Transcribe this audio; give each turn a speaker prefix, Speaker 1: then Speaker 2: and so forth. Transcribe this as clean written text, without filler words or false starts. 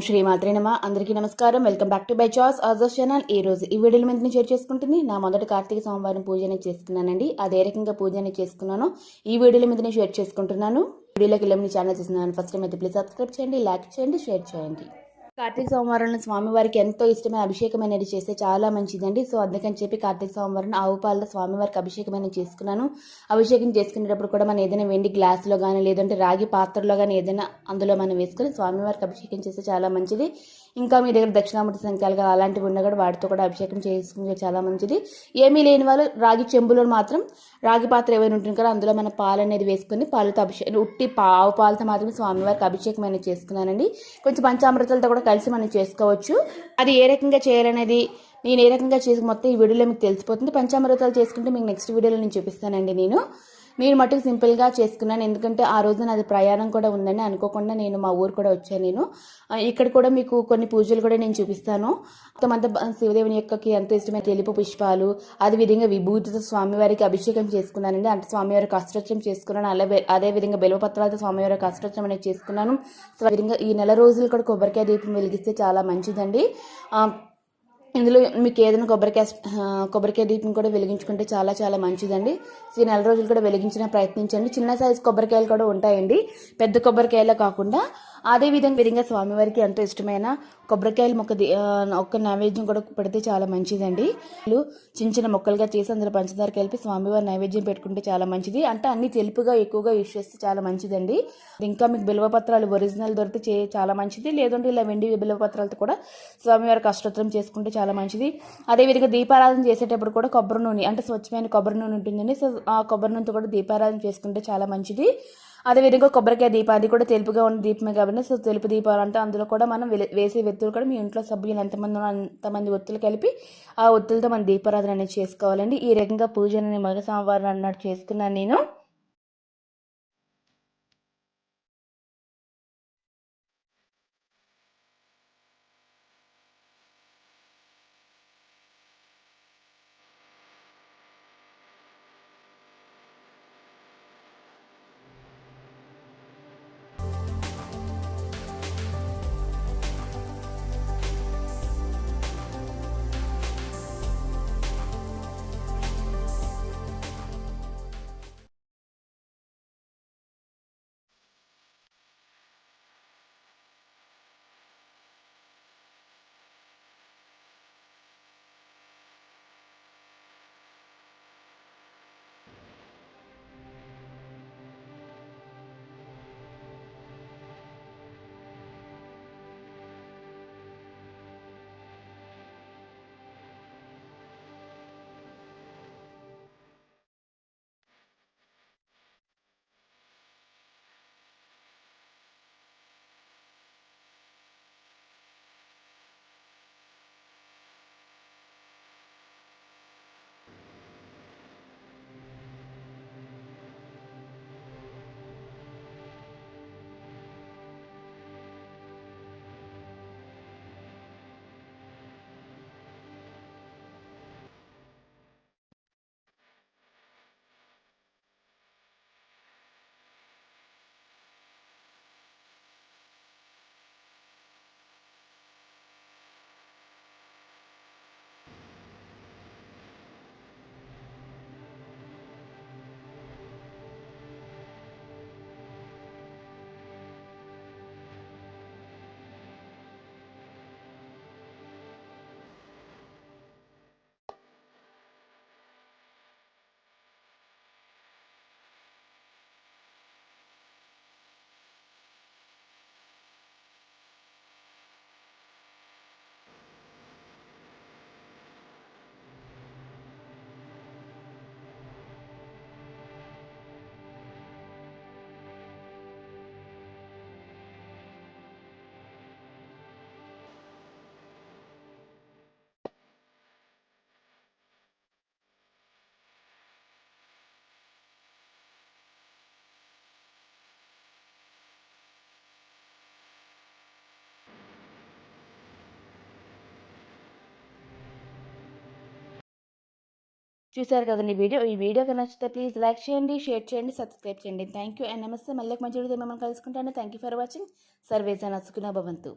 Speaker 1: శ్రీ మాత్రే నమ. అందరికీ నమస్కారం. Welcome back to by choice ఆజర్స్ ఛానల్. ఈ రోజు ఈ వీడియోల మీద షేర్ చేసుకుంటుంది నా మొదటి కార్తీక సోమవారం పూజని చేసుకున్నానండి. అదే రకంగా పూజని చేసుకున్నాను ఈ వీడియోల మీద షేర్ చేసుకుంటున్నాను. వీడియోలోకి వెళ్ళి ఛానల్ చూస్తున్నాను ఫస్ట్ టైం అయితే ప్లీజ్ సబ్స్క్రైబ్ చేయండి, లైక్ చేయండి, షేర్ చేయండి. కార్తీక సోమవారంలో స్వామివారికి ఎంతో ఇష్టమైన అభిషేకం అనేది చేస్తే చాలా మంచిదండి. సో అందుకని చెప్పి కార్తీక సోమవారం ఆవు పాలతో స్వామివారికి అభిషేకం అనేది చేసుకున్నాను. అభిషేకం చేసుకునేటప్పుడు కూడా మనం ఏదైనా వెండి గ్లాసులో కానీ లేదంటే రాగి పాత్రలో కానీ ఏదైనా అందులో మనం వేసుకొని స్వామివారికి అభిషేకం చేస్తే చాలా మంచిది. ఇంకా మీ దగ్గర దక్షిణామూర్తి సంఖ్యలు కానీ అలాంటివి ఉన్నా కూడా వాటితో కూడా అభిషేకం చేసుకుంటే చాలా మంచిది. ఏమీ లేని వాళ్ళు రాగి చెంబులో మాత్రం రాగి పాత్ర ఏమైనా ఉంటుంది కదా అందులో మన పాలు అనేది వేసుకొని పాలతో అభిషేకం ఉట్టి ఆవు పాలతో మాత్రమే స్వామివారికి అభిషేకం అనేది చేసుకున్నానండి. కొంచెం పంచామృతాలతో కూడా కలిసి మనం చేసుకోవచ్చు. అది ఏ రకంగా చేయాలనేది నేను ఏ రకంగా చేసి మొత్తం ఈ వీడియోలో మీకు తెలిసిపోతుంది. పంచామృతాలు చేసుకుంటే మీకు నెక్స్ట్ వీడియోలో నేను చూపిస్తానండి. నేను మట్టుకు సింపుల్గా చేసుకున్నాను, ఎందుకంటే ఆ రోజు నాది ప్రయాణం కూడా ఉందండి. అనుకోకుండా నేను మా ఊరు కూడా వచ్చాను. ఇక్కడ కూడా మీకు కొన్ని పూజలు కూడా నేను చూపిస్తాను. మొత్తం శివదేవుని యొక్కకి ఎంతో ఇష్టమైన తెలుపు పుష్పాలు, అదేవిధంగా విభూతితో స్వామివారికి అభిషేకం చేసుకున్నానండి. అంటే స్వామివారికి అష్టోత్తరం చేసుకున్నాను. అదేవిధంగా బిల్వపత్రాలతో స్వామివారికి అష్టోత్తరం అనేది చేసుకున్నాను. సో విధంగా ఈ నెల రోజులు కూడా కొబ్బరికాయ దీపం వెలిగిస్తే చాలా మంచిదండి. ఇందులో మీకు ఏదైనా కొబ్బరికాయ దీపం కూడా వెలిగించుకుంటే చాలా చాలా మంచిదండి. ఈ నెల రోజులు కూడా వెలిగించిన ప్రయత్నించండి. చిన్న సైజు కొబ్బరికాయలు కూడా ఉంటాయండి, పెద్ద కొబ్బరికాయలే కాకుండా. అదేవిధంగా స్వామివారికి ఎంతో ఇష్టమైన కొబ్బరికాయలు ఒక్క నైవేద్యం కూడా పెడితే చాలా మంచిదండి. చిన్న చిన్న మొక్కలుగా చేసి అందులో పంచదార కలిపి స్వామివారి నైవేద్యం పెట్టుకుంటే చాలా మంచిది. అంటే అన్ని తెలుపుగా ఎక్కువగా యూజ్ చేస్తే చాలా మంచిదండి. ఇంకా మీకు బిల్వపత్రాలు ఒరిజినల్ దొరికితే చాలా మంచిది, లేదంటే ఇలా వెండి బిల్వపత్రాలతో కూడా స్వామివారికి అష్టోత్తరం చేసుకుంటే చాలా మంచిది. అదేవిధంగా దీపారాధన చేసేటప్పుడు కూడా కొబ్బరి నూనె అంటే స్వచ్ఛమైన కొబ్బరి నూనె ఉంటుందండి. సో ఆ కొబ్బరి నూనెతో కూడా దీపారాధన చేసుకుంటే చాలా మంచిది. అదేవిధంగా కొబ్బరికాయ దీపం అది కూడా తెలుపుగా ఉన్న దీపమే కాబట్టి సో తెలుపు దీపాలు అంటే అందులో కూడా మనం వేసే ఒత్తులు కూడా మీ ఇంట్లో సభ్యులు ఎంతమంది అంతమంది ఒత్తులు కలిపి ఆ ఒత్తులతో మనం దీపారాధన అనేది చేసుకోవాలండి. ఈ రకంగా పూజని మొదటి సోమవారం అన్నట్టు చేసుకున్నాను నేను. చూసారు కదండి ఈ వీడియో నచ్చితే ప్లీజ్ లైక్ చేయండి, షేర్ చేయండి, సబ్స్క్రైబ్ చేయండి. థ్యాంక్ యూ అండ్ నమస్తే. మళ్ళీ మంచి వీడియో మిమ్మల్ని కలుసుకుంటాను. Thank you for watching. సర్వేజన సుఖినో భవంతు.